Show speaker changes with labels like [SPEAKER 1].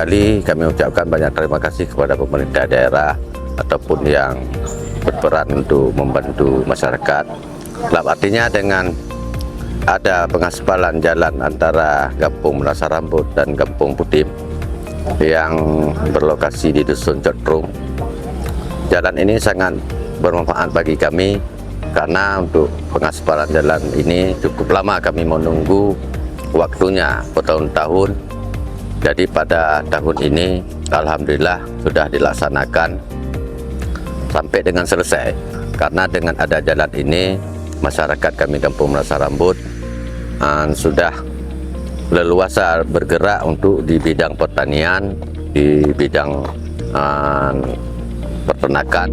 [SPEAKER 1] kali kami ucapkan banyak terima kasih kepada pemerintah daerah ataupun yang berperan untuk membantu masyarakat. Dalam artinya dengan ada pengaspalan jalan antara Kampung Merasa Rambut dan Kampung Putim yang berlokasi di Dusun Cotrung. Jalan ini sangat bermanfaat bagi kami karena untuk pengaspalan jalan ini cukup lama kami menunggu waktunya bertahun-tahun. Jadi pada tahun ini alhamdulillah sudah dilaksanakan sampai dengan selesai. Karena dengan ada jalan ini masyarakat kami Kampung Merasa Rambut sudah leluasa bergerak untuk di bidang pertanian, di bidang peternakan.